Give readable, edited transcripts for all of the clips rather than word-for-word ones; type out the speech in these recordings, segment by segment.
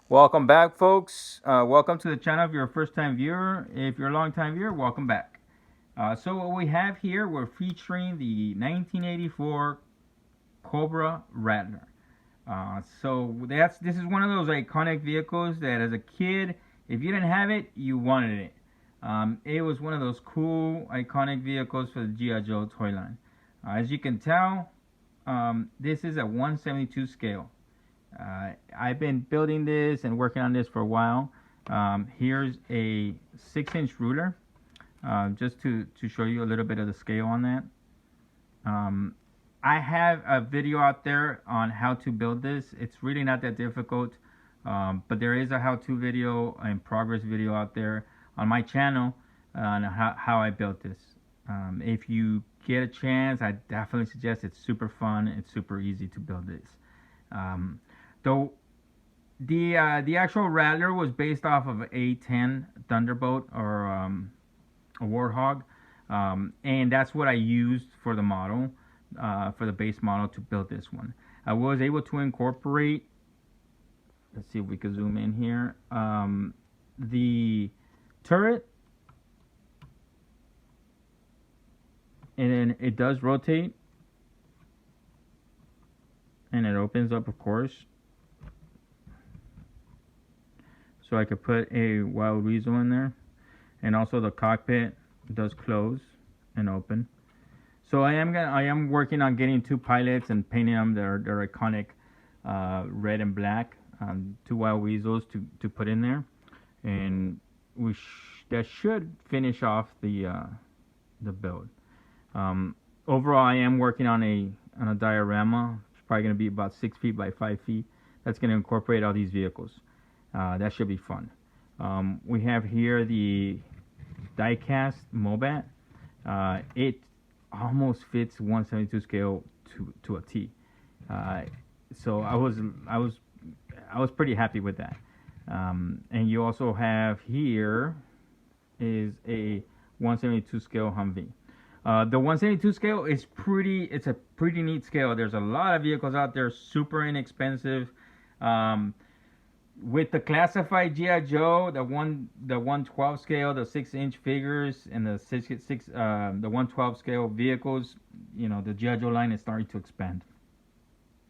Welcome back, folks. Welcome to the channel if you're a first time viewer. If you're a long time viewer, welcome back. So, what we have here, we're featuring the 1984 Cobra Rattler. This is one of those iconic vehicles that as a kid, if you didn't have it, you wanted it. It was one of those cool, iconic vehicles for the G.I. Joe toy line. As you can tell, this is a 1/72 scale. I've been building this and working on this for a while. Here's a 6-inch ruler, just to show you a little bit of the scale on that. Um, I have a video out there on how to build this. It's really not that difficult, but there is a how-to video and progress video out there on my channel on how I built this. If you get a chance, I definitely suggest. It's super fun. It's super easy to build this. Um, though the actual Rattler was based off of A10 Thunderbolt or a Warthog, and that's what I used for the model, for the base model to build this one. I was able to incorporate. Let's see if we can zoom in here. The turret, and then it does rotate, and it opens up, of course. So I could put a wild weasel in there, and also the cockpit does close and open. So I am working on getting two pilots and painting them their iconic red and black, two wild weasels to put in there, and that should finish off the build. Overall, I am working on a diorama. It's probably going to be about 6 feet by 5 feet. That's going to incorporate all these vehicles. That should be fun. We have here the diecast Mobat. It almost fits 1/72 scale to a T. So I was pretty happy with that. And you also have here is a 1/72 scale Humvee. The 1/72 scale is it's a pretty neat scale. There's a lot of vehicles out there, super inexpensive. With the classified GI Joe, the 1/12 scale, the 6-inch figures, and the 1/12 scale vehicles, the GI Joe line is starting to expand.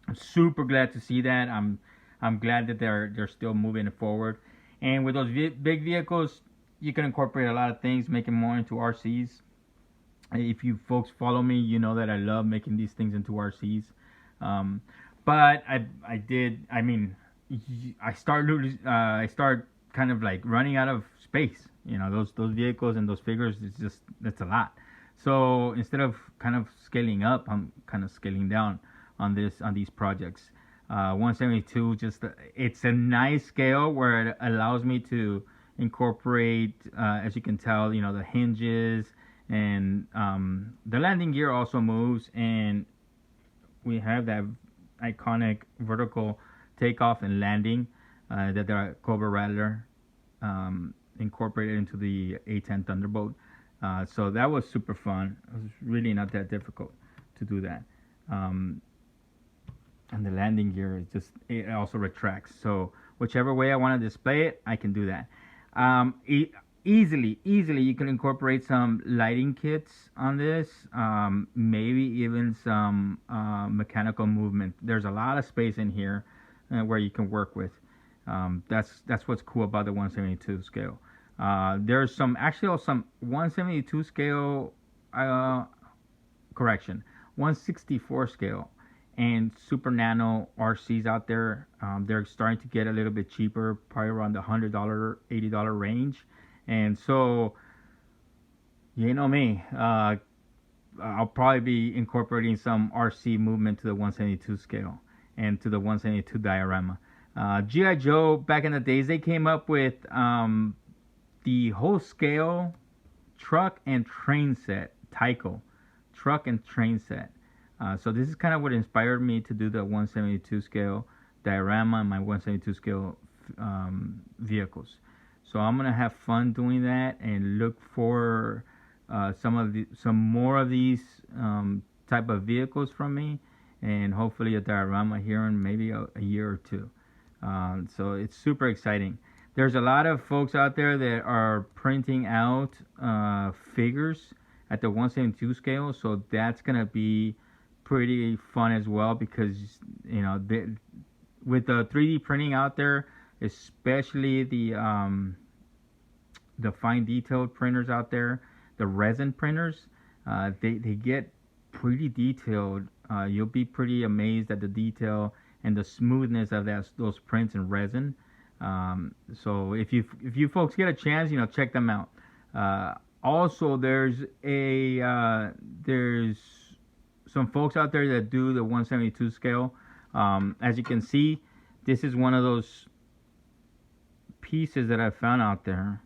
I'm super glad to see that. I'm glad that they're still moving forward. And with those big vehicles, you can incorporate a lot of things, make them more into RCs. If you folks follow me, you know that I love making these things into RCs. Um, but I mean, I start kind of like running out of space. Those vehicles and those figures, it's a lot. So instead of kind of scaling up, I'm kind of scaling down on these projects. 1/72, it's a nice scale where it allows me to incorporate, as you can tell, the hinges, and the landing gear also moves, and we have that iconic vertical takeoff and landing that the Cobra Rattler incorporated into the A10 Thunderbolt. So that was super fun. It was really not that difficult to do that. And the landing gear it also retracts. So whichever way I want to display it, I can do that. Easily, you can incorporate some lighting kits on this. Maybe even some mechanical movement. There's a lot of space in here where you can work with. That's what's cool about the 1/72 scale. There's some 1/72 scale, correction, 1/64 scale and super nano RCs out there. They're starting to get a little bit cheaper, probably around the $100, $80 range. And so, you know me, I'll probably be incorporating some RC movement to the 1/72 scale and to the 1/72 diorama. GI Joe, back in the days, they came up with the whole scale truck and train set, Tyco truck and train set. So this is kind of what inspired me to do the 1/72 scale diorama and my 1/72 scale vehicles. So I'm gonna have fun doing that and look for some more of these type of vehicles from me, and hopefully a diorama here in maybe a year or two. So it's super exciting. There's a lot of folks out there that are printing out figures at the 172 scale, so that's gonna be pretty fun as well because with the 3D printing out there, especially the fine detailed printers out there, the resin printers, they get pretty detailed. You'll be pretty amazed at the detail and the smoothness of those prints in resin. So if you folks get a chance, check them out. Also, there's some folks out there that do the 172 scale. As you can see, this is one of those pieces that I found out there,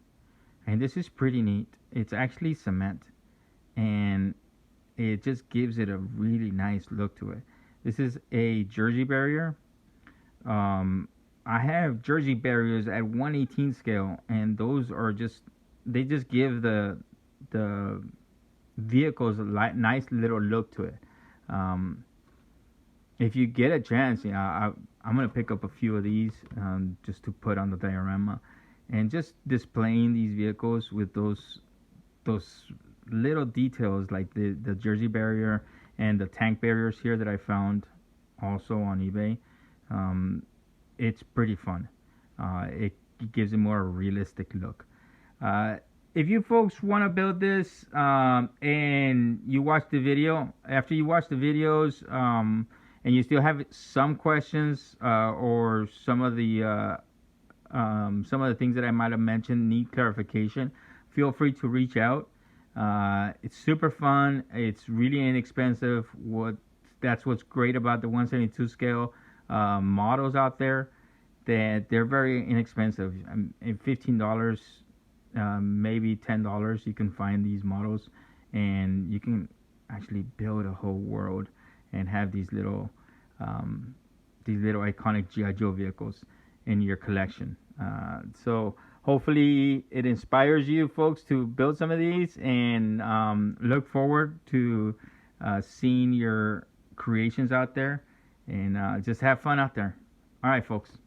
and this is pretty neat. It's actually cement, and it just gives it a really nice look to it. This is a jersey barrier. I have jersey barriers at 118 scale, and those are they just give the vehicles a nice little look to it. If you get a chance, I'm gonna pick up a few of these just to put on the diorama, and just displaying these vehicles with those little details like the jersey barrier and the tank barriers here that I found also on eBay. It's pretty fun. It gives it more realistic look. If you folks want to build this and you watch the video, after you watch the videos and you still have some questions or some of the things that I might have mentioned need clarification, feel free to reach out. It's super fun. It's really inexpensive. That's what's great about the 172 scale models out there, that they're very inexpensive. $15, maybe $10, you can find these models, and you can actually build a whole world and have these little iconic G.I. Joe vehicles in your collection. So hopefully it inspires you folks to build some of these, and look forward to seeing your creations out there, and just have fun out there. All right, folks.